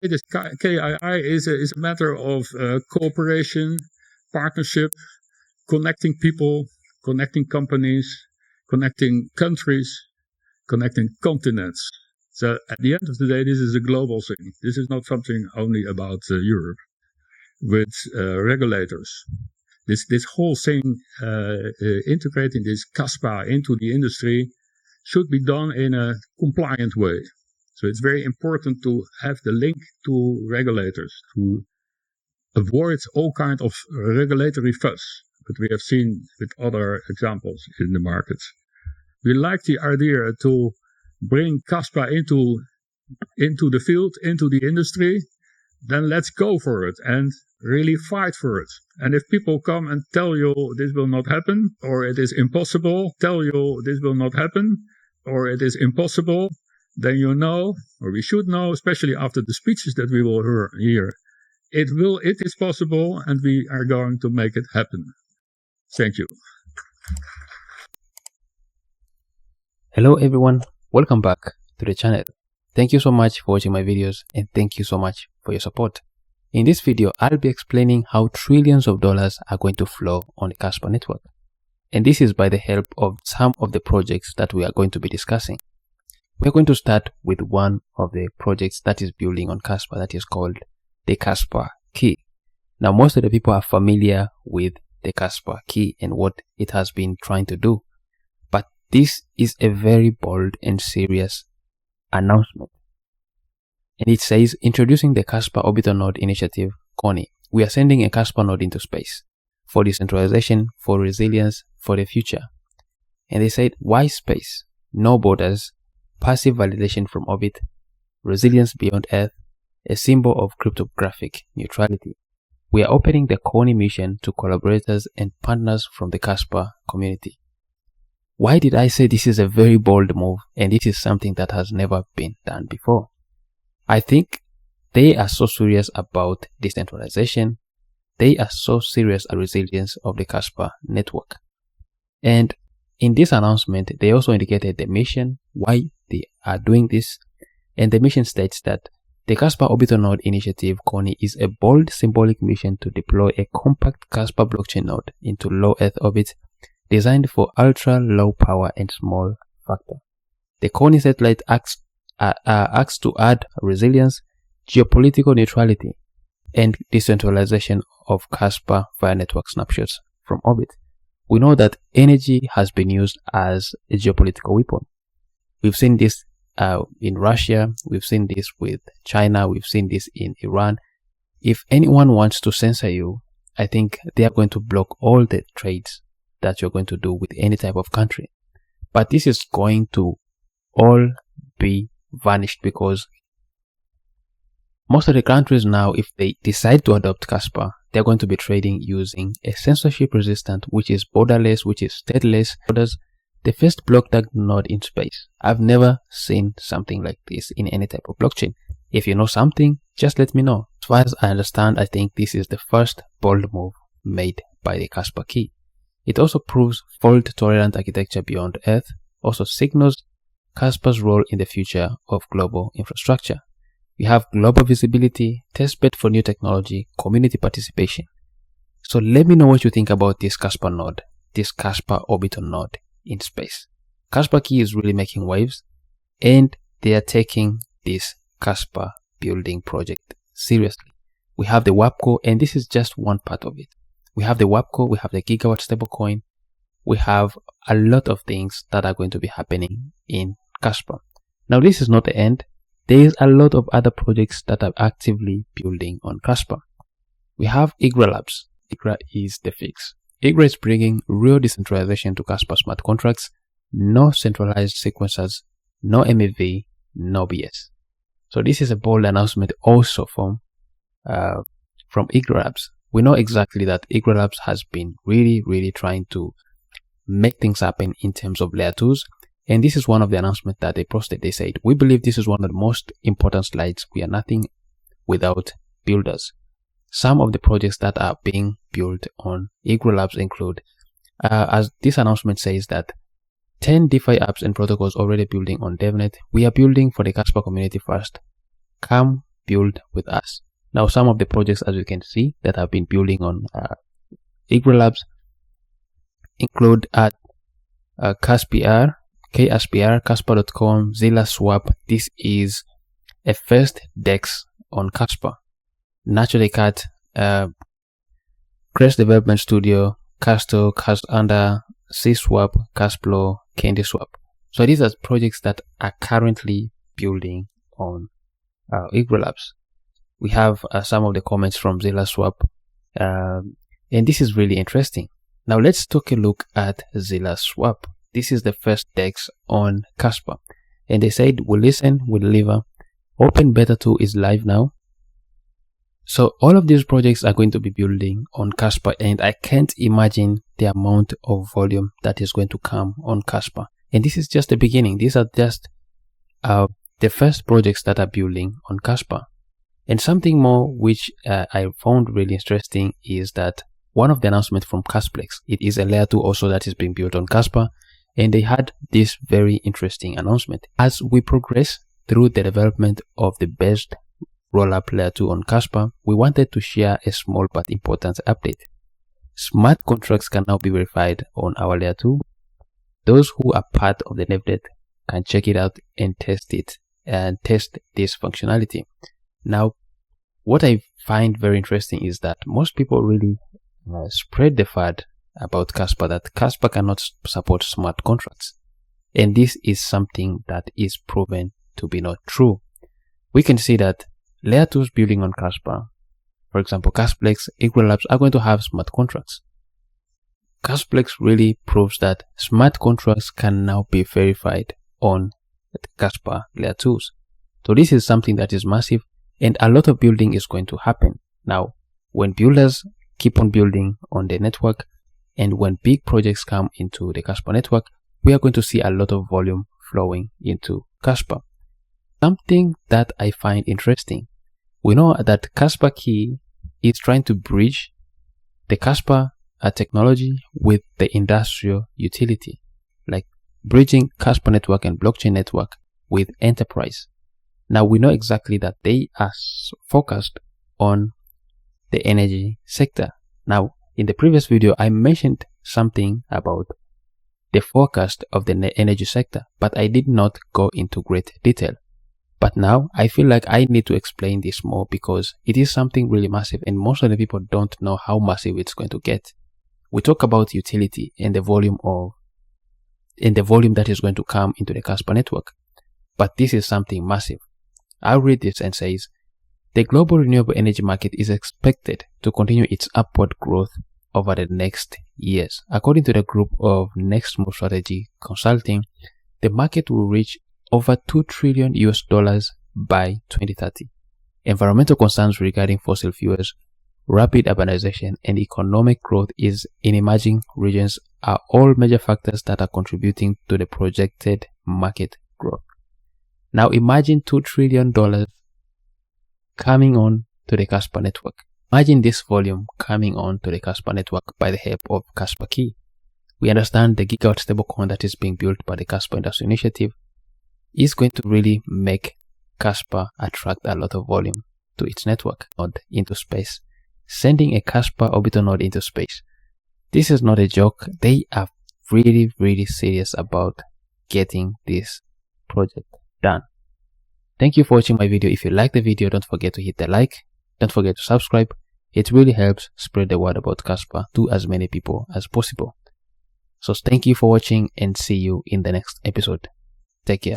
This KII is a matter of cooperation, partnership, connecting people, connecting companies, connecting countries, connecting continents. So at the end of the day, this is a global thing. This is not something only about Europe with regulators. This whole thing, integrating this Kaspa into the industry, should be done in a compliant way. So it's very important to have the link to regulators, to avoid all kinds of regulatory fuss that we have seen with other examples in the market. We like the idea to bring Kaspa into the field, into the industry, then let's go for it and really fight for it. And if people come and tell you this will not happen, or it is impossible, tell you this will not happen, or it is impossible, then you know, or we should know, especially after the speeches that we will hear, it is possible, and we are going to make it happen. Thank you. Hello everyone, welcome back to the channel. Thank you so much for watching my videos, and thank you so much for your support. In this video, I'll be explaining how trillions of dollars are going to flow on the Kaspa network. And this is by the help of some of the projects that we are going to be discussing. We're going to start with one of the projects that is building on Kaspa, that is called the Kaspa Kii. Now, most of the people are familiar with the Kaspa Kii and what it has been trying to do. But this is a very bold and serious announcement. And it says, introducing the Kaspa Orbital Node initiative, KONI. We are sending a Kaspa node into space for decentralization, for resilience, for the future. And they said, why space? No borders, passive validation from orbit, resilience beyond Earth, a symbol of cryptographic neutrality. We are opening the KONI mission to collaborators and partners from the Kaspa community. Why did I say this is a very bold move and this is something that has never been done before? I think they are so serious about decentralization. They are so serious about resilience of the Kaspa network. And in this announcement, they also indicated the mission, why they are doing this. And the mission states that the Kaspa Orbital Node initiative, KONI, is a bold symbolic mission to deploy a compact Kaspa blockchain node into low Earth orbit designed for ultra low power and small factor. The KONI satellite acts to add resilience, geopolitical neutrality, and decentralization of Kaspa via network snapshots from orbit. We know that energy has been used as a geopolitical weapon. We've seen this in Russia, we've seen this with China, we've seen this in Iran. If anyone wants to censor you, I think they are going to block all the trades that you're going to do with any type of country. But this is going to all be vanished, because most of the countries now, if they decide to adopt Kaspa, they're going to be trading using a censorship resistant, which is borderless, which is stateless borders, the first block dark node in space. I've never seen something like this in any type of blockchain. If you know something, just let me know. As far as I understand, I think this is the first bold move made by the Kaspa Kii. It also proves fault-tolerant architecture beyond Earth, also signals Kaspa's role in the future of global infrastructure. We have global visibility, testbed for new technology, community participation. So let me know what you think about this Kaspa node, this Kaspa Orbital Node in space. Kaspa Kii is really making waves, and they are taking this Kaspa building project seriously. We have the WAPCO, and this is just one part of it. We have the WAPCO, we have the Gigawatt stablecoin, we have a lot of things that are going to be happening in Kaspa. Now, this is not the end. There is a lot of other projects that are actively building on Kaspa. We have Ingra Labs. Ingra is the fix. Ingra is bringing real decentralization to Kaspa smart contracts, no centralized sequencers, no MEV, no BS. So this is a bold announcement also from Ingra Labs. We know exactly that Ingra Labs has been really trying to make things happen in terms of layer 2s. And this is one of the announcements that they posted. They said, we believe this is one of the most important slides. We are nothing without builders. Some of the projects that are being built on Ingra Labs include, as this announcement says, that 10 DeFi apps and protocols already building on DevNet. We are building for the Kaspa community first. Come build with us. Now, some of the projects, as you can see, that have been building on Ingra Labs include at Kaspa, KSPR, Kaspa.com, Zilla Swap. This is a first DEX on Kaspa. Naturally Cat, Crest Development Studio, Casto, Castander, C-Swap, Casplo, Candy Swap. So these are projects that are currently building on Ingra Labs. We have some of the comments from Zilla Swap, and this is really interesting. Now let's take a look at Zilla Swap. This is the first DEX on Kaspa, and they said, "We listen, we deliver. Open Beta 2 is live now." So all of these projects are going to be building on Kaspa, and I can't imagine the amount of volume that is going to come on Kaspa. And this is just the beginning. These are just the first projects that are building on Kaspa. And something more which I found really interesting is that one of the announcements from Kasplex, it is a layer 2 also that is being built on Kaspa, and they had this very interesting announcement. As we progress through the development of the best rollup layer 2 on Kaspa, we wanted to share a small but important update. Smart contracts can now be verified on our layer 2. Those who are part of the NevDet can check it out and test it and test this functionality. Now, what I find very interesting is that most people really spread the FUD about Kaspa, that Kaspa cannot support smart contracts. And this is something that is proven to be not true. We can see that layer 2s building on Kaspa, for example, Kasplex, Ingra Labs, are going to have smart contracts. Kasplex really proves that smart contracts can now be verified on the Kaspa layer 2s. So this is something that is massive, and a lot of building is going to happen. Now, when builders keep on building on the network, and when big projects come into the Kaspa network, we are going to see a lot of volume flowing into Kaspa. Something that I find interesting, we know that Kaspa Kii is trying to bridge the Kaspa technology with the industrial utility, like bridging Kaspa network and blockchain network with enterprise. Now we know exactly that they are focused on the energy sector. Now, in the previous video, I mentioned something about the forecast of the energy sector, but I did not go into great detail. But now I feel like I need to explain this more because it is something really massive, and most of the people don't know how massive it's going to get. We talk about utility and the volume that is going to come into the Kaspa network, but this is something massive. I'll read this and says, the global renewable energy market is expected to continue its upward growth over the next years. According to the group of Next Move Strategy Consulting, the market will reach over $2 trillion by 2030. Environmental concerns regarding fossil fuels, rapid urbanization, and economic growth in emerging regions are all major factors that are contributing to the projected market growth. Now imagine $2 trillion coming on to the Kaspa network. Imagine this volume coming on to the Kaspa network by the help of Kaspa Kii. We understand the gigawatt stablecoin that is being built by the Kaspa Industry Initiative is going to really make Kaspa attract a lot of volume to its network node into space, sending a Kaspa Orbital Node into space. This is not a joke. They are really, really serious about getting this project done. Thank you for watching my video. If you like the video, don't forget to hit the like. Don't forget to subscribe. It really helps spread the word about Kaspa to as many people as possible. So thank you for watching and see you in the next episode. Take care.